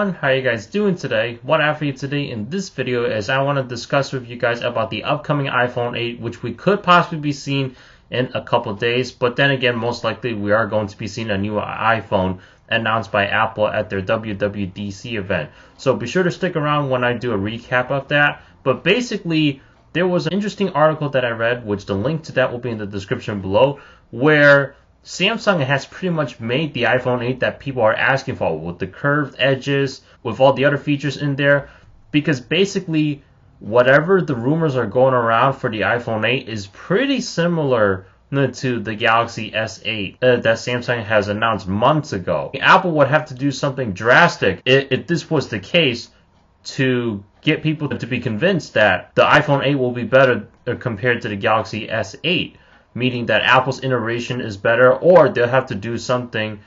everyone, how you guys doing today? What I have for you today in this video is I want to discuss with you guys about the upcoming iPhone 8, which we could possibly be seeing in a couple days, but then again, most likely we are going to be seeing a new iPhone announced by Apple at their WWDC event. So be sure to stick around when I do a recap of that. But basically, there was an interesting article that I read, which the link to that will be in the description below, where Samsung has pretty much made the iPhone 8 that people are asking for, with the curved edges, with all the other features in there, because basically whatever the rumors are going around for the iPhone 8 is pretty similar to the Galaxy S8 that Samsung has announced months ago. Apple would have to do something drastic if this was the case to get people to be convinced that the iPhone 8 will be better compared to the Galaxy S8. Meaning that Apple's iteration is better, or they'll have to do something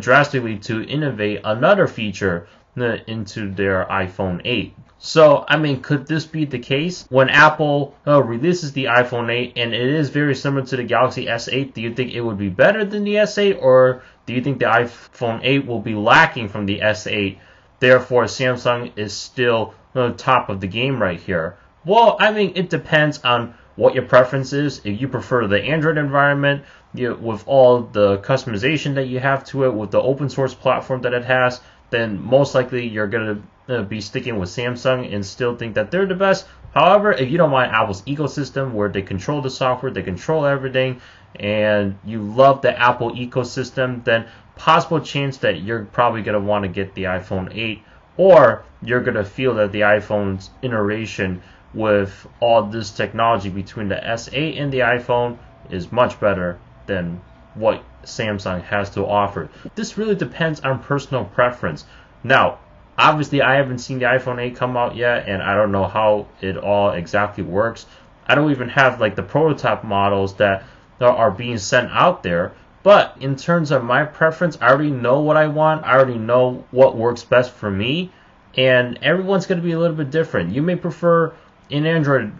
drastically to innovate another feature into their iPhone 8. So, I mean, could this be the case? When Apple releases the iPhone 8 and it is very similar to the Galaxy S8, do you think it would be better than the S8, or do you think the iPhone 8 will be lacking from the S8? Therefore, Samsung is still top of the game right here. Well, I mean, it depends on what your preference is. If you prefer the Android environment, with all the customization that you have to it, with the open source platform that it has, then most likely you're going to be sticking with Samsung and still think that they're the best. However, if you don't mind Apple's ecosystem, where they control the software, they control everything, and you love the Apple ecosystem, then possible chance that you're probably going to want to get the iPhone 8, or you're going to feel that the iPhone's iteration with all this technology between the S8 and the iPhone is much better than what Samsung has to offer. This really depends on personal preference. Now, obviously I haven't seen the iPhone 8 come out yet, and I don't know how it all exactly works. I don't even have like the prototype models that are being sent out there. But in terms of my preference, I already know what I want. I already know what works best for me, and everyone's going to be a little bit different. You may prefer an Android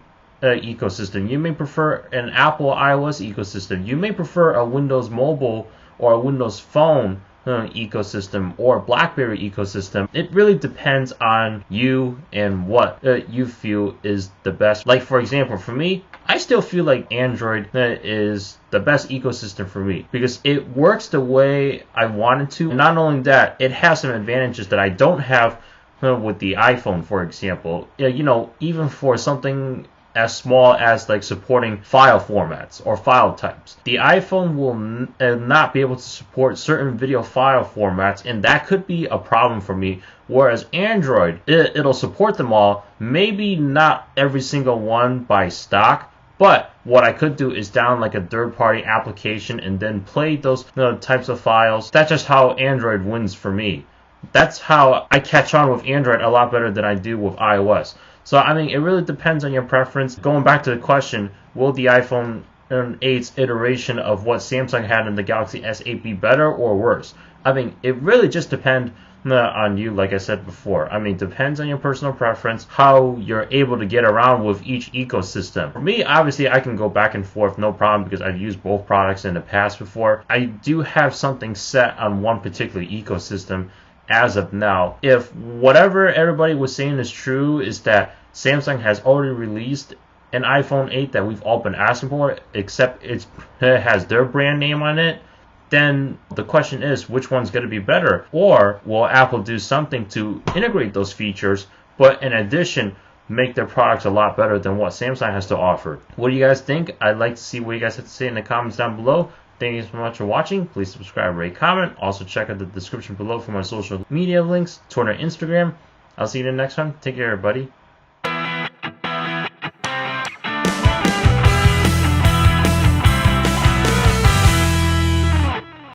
ecosystem. You may prefer an Apple iOS ecosystem. You may prefer a Windows Mobile or a Windows Phone ecosystem, or BlackBerry ecosystem. It really depends on you and what you feel is the best. Like, for example, for me, I still feel like Android is the best ecosystem for me because it works the way I want it to. And not only that, it has some advantages that I don't have with the iPhone, for example. Even for something as small as like supporting file formats or file types, the iPhone will not be able to support certain video file formats, and that could be a problem for me. Whereas Android, it'll support them all, maybe not every single one by stock, but what I could do is download like a third-party application and then play those types of files. That's just how Android wins for me. That's how I catch on with Android a lot better than I do with iOS. So, I mean, it really depends on your preference. Going back to the question, will the iPhone 8's iteration of what Samsung had in the Galaxy S8 be better or worse? I mean, it really just depends on you, like I said before. I mean, depends on your personal preference, how you're able to get around with each ecosystem. For me, obviously, I can go back and forth, no problem, because I've used both products in the past before. I do have something set on one particular ecosystem as of now. If whatever everybody was saying is true, is that Samsung has already released an iPhone 8 that we've all been asking for, except it has their brand name on it, then the question is, which one's going to be better? Or will Apple do something to integrate those features, but in addition, make their products a lot better than what Samsung has to offer? What do you guys think? I'd like to see what you guys have to say in the comments down below. Thank you so much for watching. Please subscribe, rate, comment. Also check out the description below for my social media links, Twitter, Instagram. I'll see you in the next one. Take care, everybody.